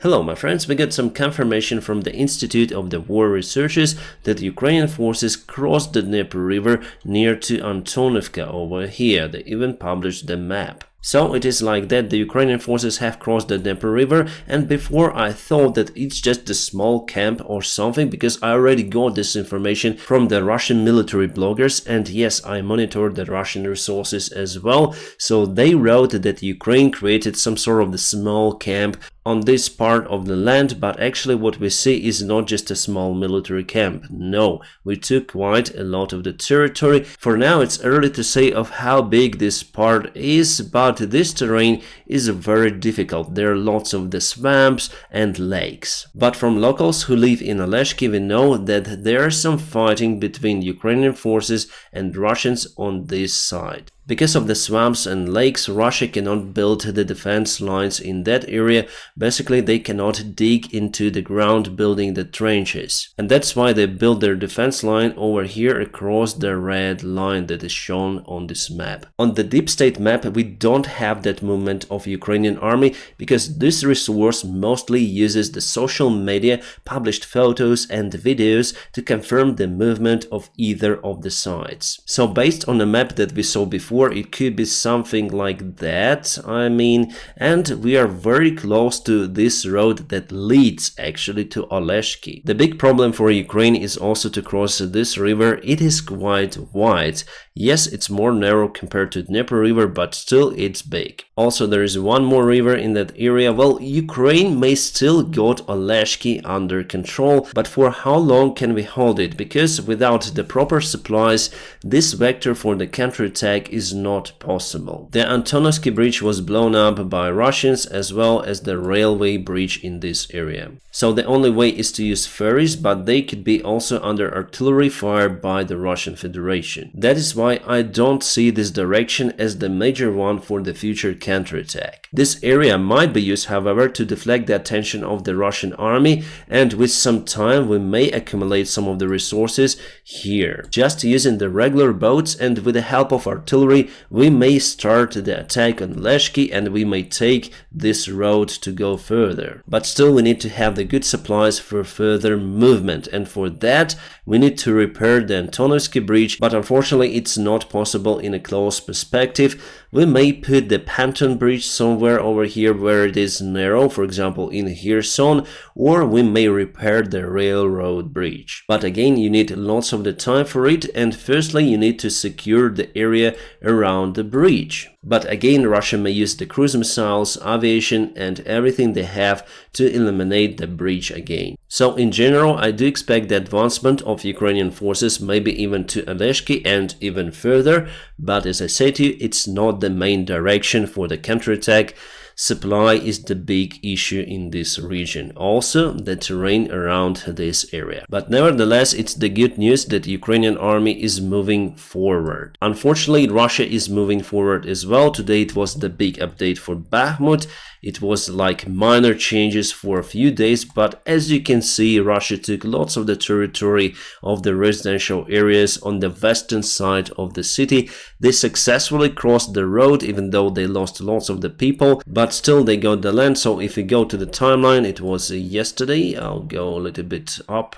Hello my friends, we got some confirmation from the Institute of the War Researchers that Ukrainian forces crossed the Dnepr River near to Antonovka over here. They even published the map. So it is like that, the Ukrainian forces have crossed the Dnepr River, and before I thought that it's just a small camp or something, because I already got this information from the Russian military bloggers, and yes, I monitored the Russian resources as well. So they wrote that Ukraine created some sort of the small camp on this part of the land, but actually what we see is not just a small military camp. No, we took quite a lot of the territory. For now it's early to say of how big this part is, but this terrain is very difficult. There are lots of the swamps and lakes. But from locals who live in Oleshki, we know that there is some fighting between Ukrainian forces and Russians on this side. Because of the swamps and lakes, Russia cannot build the defense lines in that area. Basically, they cannot dig into the ground building the trenches. And that's why they build their defense line over here across the red line that is shown on this map. On the deep state map, we don't have that movement of Ukrainian army because this resource mostly uses the social media, published photos and videos to confirm the movement of either of the sides. So based on the map that we saw before, it could be something like that, and we are very close to this road that leads actually to Oleshki. The big problem for Ukraine is also to cross this river. It is quite wide. Yes, it's more narrow compared to Dnepr River, but still it's big. Also, there is one more river in that area. Well, Ukraine may still got Oleshki under control, but for how long can we hold it? Because without the proper supplies, this vector for the counterattack is not possible. The Antonovsky bridge was blown up by Russians as well as the railway bridge in this area. So the only way is to use ferries, but they could be also under artillery fire by the Russian Federation. That is why I don't see this direction as the major one for the future counterattack. This area might be used, however, to deflect the attention of the Russian army, and with some time we may accumulate some of the resources here. Just using the regular boats and with the help of artillery, we may start the attack on Leshki and we may take this road to go further. But still we need to have the good supplies for further movement, and for that we need to repair the Antonovsky bridge, but unfortunately it's not possible in a close perspective. We may put the Panton bridge somewhere over here where it is narrow, for example in Kherson, or we may repair the railroad bridge. But again, you need lots of the time for it, and firstly you need to secure the area around the bridge. But again, Russia may use the cruise missiles, aviation and everything they have to eliminate the bridge again. So in general, I do expect the advancement of Ukrainian forces maybe even to Oleshki and even further, but as I said to you, it's not the main direction for the counterattack. Supply is the big issue in this region, also the terrain around this area. But nevertheless, it's the good news that Ukrainian army is moving forward. Unfortunately, Russia is moving forward as well. Today it was the big update for Bahamut. It was like minor changes for a few days, but as you can see, Russia took lots of the territory of the residential areas on the western side of the city. They successfully crossed the road, even though they lost lots of the people, but still they got the land. So if we go to the timeline, it was yesterday. I'll go a little bit up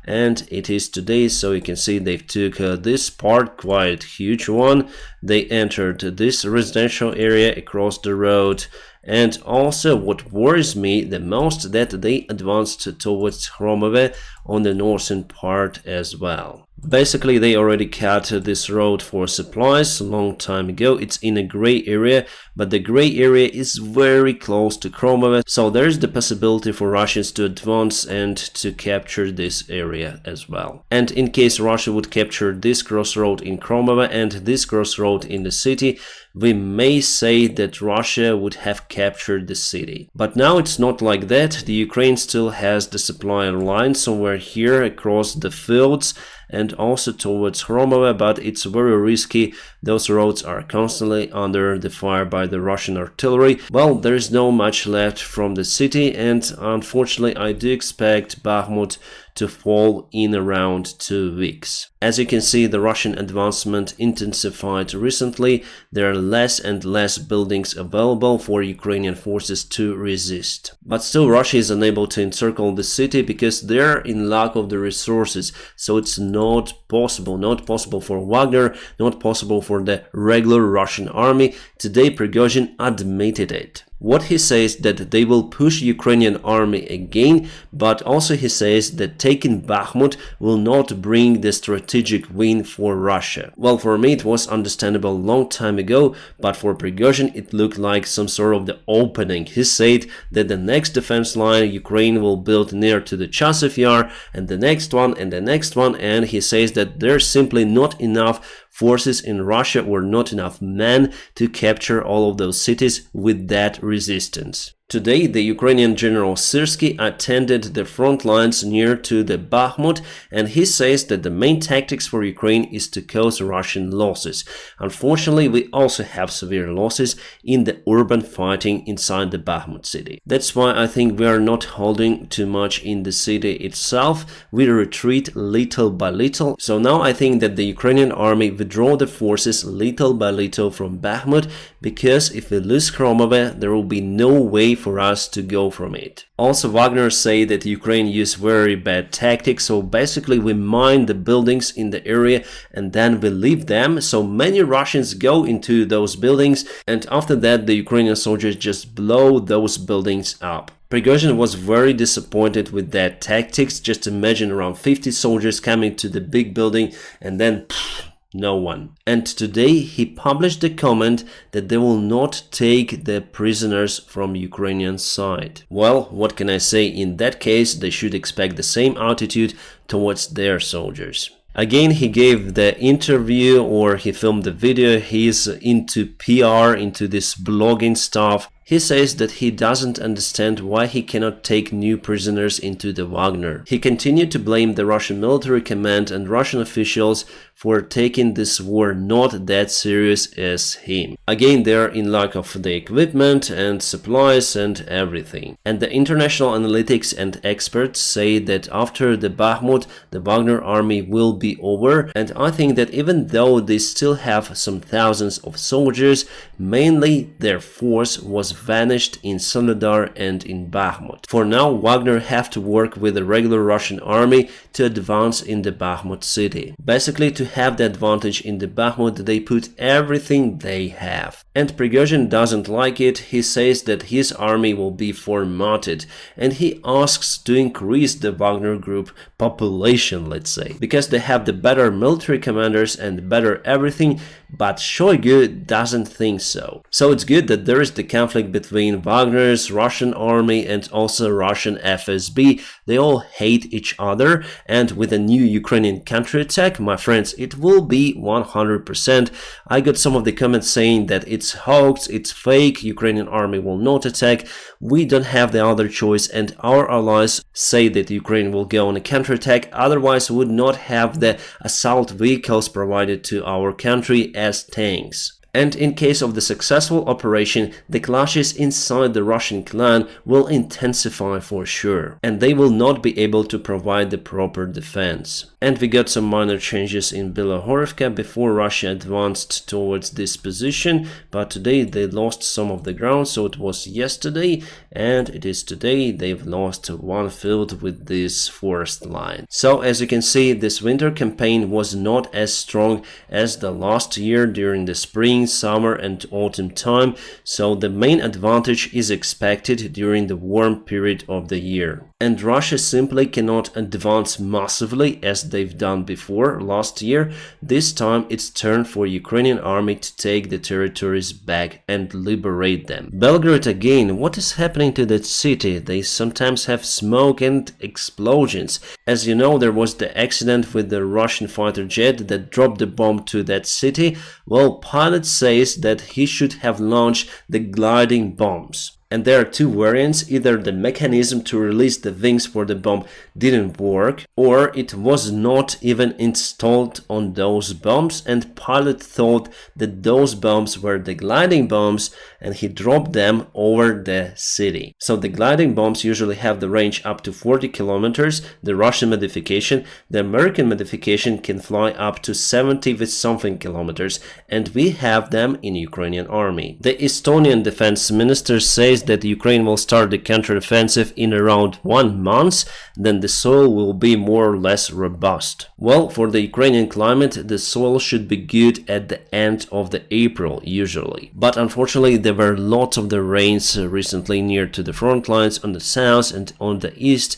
and it is today. So you can see they took this part, quite huge one. They entered this residential area across the road. And also what worries me the most, that they advanced towards Kromove on the northern part as well. Basically, they already cut this road for supplies a long time ago. It's in a gray area, but the gray area is very close to Kromove, so there is the possibility for Russians to advance and to capture this area as well. And in case Russia would capture this crossroad in Kromove and this crossroad in the city, we may say that Russia would have captured the city. But now it's not like that. The Ukraine still has the supply line somewhere here across the fields and also towards Kromove, but it's very risky. Those roads are constantly under the fire by the Russian artillery. Well, there is no much left from the city, and unfortunately I do expect Bahamut to fall in around 2 weeks. As you can see, the Russian advancement intensified recently. There are less and less buildings available for Ukrainian forces to resist. But still, Russia is unable to encircle the city because they're in lack of the resources. So it's not possible for Wagner, not possible for the regular Russian army. Today, Prigozhin admitted it. What he says that they will push Ukrainian army again, but also he says that taking Bahamut will not bring the strategic win for Russia. Well, for me it was understandable a long time ago, but for Prigozhin it looked like some sort of the opening. He said that the next defense line Ukraine will build near to the Chasiv Yar, and the next one, and he says that there's simply not enough forces in Russia or not enough men to capture all of those cities with that resistance. Today, the Ukrainian General Syrsky attended the front lines near to the Bahamut, and he says that the main tactics for Ukraine is to cause Russian losses. Unfortunately, we also have severe losses in the urban fighting inside the Bahamut city. That's why I think we are not holding too much in the city itself. We retreat little by little. So now I think that the Ukrainian army withdraw the forces little by little from Bahamut, because if we lose Kromove, there will be no way for us to go from it. Also, Wagner say that Ukraine used very bad tactics, so basically we mine the buildings in the area and then we leave them, so many Russians go into those buildings, and after that the Ukrainian soldiers just blow those buildings up. Prigozhin was very disappointed with that tactics. Just imagine around 50 soldiers coming to the big building and then no one. And today he published the comment that they will not take the prisoners from Ukrainian side. Well, what can I say? In that case, they should expect the same attitude towards their soldiers. Again, he gave the interview, or he filmed the video. He's into PR, into this blogging stuff. He says that he doesn't understand why he cannot take new prisoners into the Wagner. He continued to blame the Russian military command and Russian officials for taking this war not that serious as him. Again, they're in lack of the equipment and supplies and everything. And the international analytics and experts say that after the Bahamut, the Wagner army will be over. And I think that even though they still have some thousands of soldiers, mainly their force was vanished in Soledar and in Bahamut. For now, Wagner have to work with the regular Russian army to advance in the Bahamut city. Basically, to have the advantage in the Bahamut, they put everything they have. And Prigozhin doesn't like it. He says that his army will be formatted, and he asks to increase the Wagner group population, let's say, because they have the better military commanders and better everything, but Shoigu doesn't think so. So it's good that there is the conflict between Wagner's Russian army and also Russian FSB. They all hate each other, and with a new Ukrainian counterattack, my friends, it will be 100%. I got some of the comments saying that it's hoax, it's fake, Ukrainian army will not attack. We don't have the other choice, and our allies say that Ukraine will go on a counterattack, otherwise we would not have the assault vehicles provided to our country as tanks. And in case of the successful operation, the clashes inside the Russian clan will intensify for sure, and they will not be able to provide the proper defense. And we got some minor changes in Bilohorivka before Russia advanced towards this position, but today they lost some of the ground, so it was yesterday, and it is today. They've lost one field with this forest line. So as you can see, this winter campaign was not as strong as the last year during the spring, summer and autumn time, so the main advantage is expected during the warm period of the year. And Russia simply cannot advance massively as they've done before last year. This time it's turn for Ukrainian army to take the territories back and liberate them. Belgrade again, what is happening to that city? They sometimes have smoke and explosions. As you know, there was the accident with the Russian fighter jet that dropped the bomb to that city. Well, pilot says that he should have launched the gliding bombs. And there are two variants: either the mechanism to release the wings for the bomb didn't work, or it was not even installed on those bombs and pilot thought that those bombs were the gliding bombs and he dropped them over the city. So the gliding bombs usually have the range up to 40 kilometers, the Russian modification. The American modification can fly up to 70 with something kilometers, and we have them in Ukrainian army. The Estonian defense minister says that Ukraine will start the counteroffensive in around 1 month, then the soil will be more or less robust. Well, for the Ukrainian climate, the soil should be good at the end of the April usually. But unfortunately, there were lots of the rains recently near to the front lines on the south and on the east.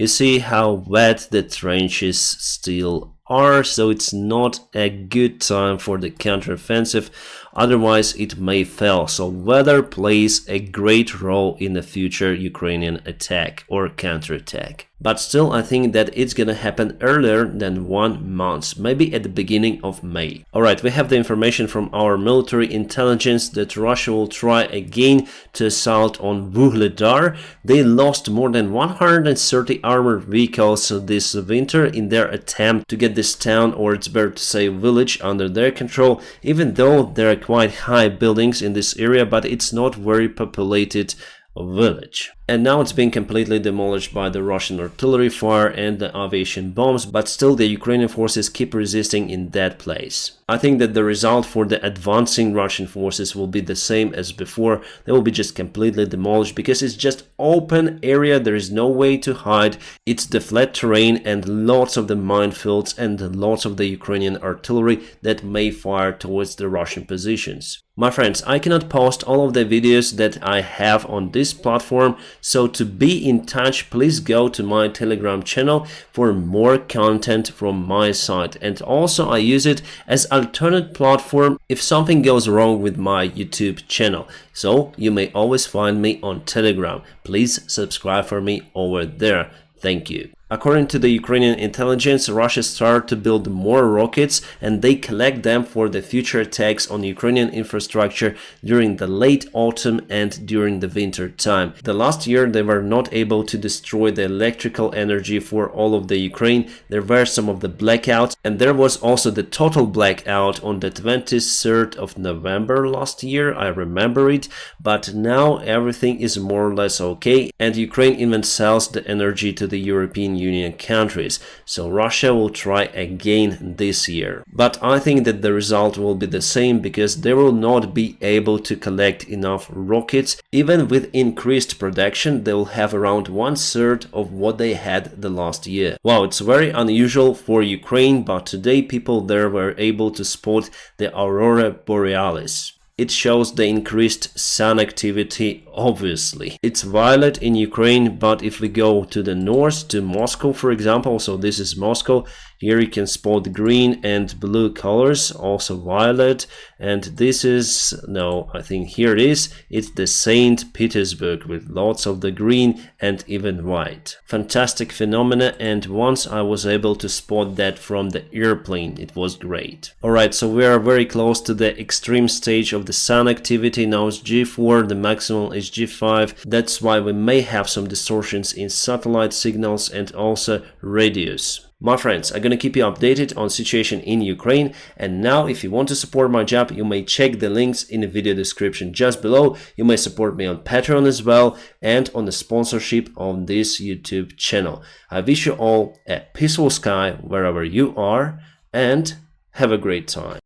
You see how wet the trenches still are, so it's not a good time for the counteroffensive, otherwise it may fail. So weather plays a great role in the future Ukrainian attack or counterattack. But still, I think that it's gonna happen earlier than 1 month, maybe at the beginning of May. Alright, we have the information from our military intelligence that Russia will try again to assault on Vuhledar. They lost more than 130 armored vehicles this winter in their attempt to get this town, or it's better to say village, under their control, even though there are quite high buildings in this area, but it's not very populated village. And now it's been completely demolished by the Russian artillery fire and the aviation bombs, but still the Ukrainian forces keep resisting in that place. I think that the result for the advancing Russian forces will be the same as before. They will be just completely demolished because it's just open area, there is no way to hide, it's the flat terrain and lots of the minefields and lots of the Ukrainian artillery that may fire towards the Russian positions. My friends, I cannot post all of the videos that I have on this platform, so to be in touch, please go to my Telegram channel for more content from my side. And also I use it as alternate platform if something goes wrong with my YouTube channel. So you may always find me on Telegram. Please subscribe for me over there. Thank you. According to the Ukrainian intelligence, Russia started to build more rockets and they collect them for the future attacks on Ukrainian infrastructure during the late autumn and during the winter time. The last year they were not able to destroy the electrical energy for all of the Ukraine. There were some of the blackouts, and there was also the total blackout on the 23rd of November last year. I remember it, but now everything is more or less okay, and Ukraine even sells the energy to the European Union countries, so Russia will try again this year. But I think that the result will be the same because they will not be able to collect enough rockets. Even with increased production, they will have around 1/3 of what they had the last year. Wow, it's very unusual for Ukraine, but today people there were able to spot the Aurora Borealis. It shows the increased sun activity, obviously. It's violet in Ukraine, but if we go to the north, to Moscow, for example, so this is Moscow, here you can spot green and blue colors, also violet, and this is, no, I think here it is, it's the St. Petersburg with lots of the green and even white. Fantastic phenomena, and once I was able to spot that from the airplane, it was great. Alright, so we are very close to the extreme stage of the sun activity. Now it's G4, the maximum is G5, that's why we may have some distortions in satellite signals and also radios. My friends, I'm gonna keep you updated on situation in Ukraine, and now if you want to support my job, you may check the links in the video description just below. You may support me on Patreon as well and on the sponsorship on this YouTube channel. I wish you all a peaceful sky wherever you are, and have a great time.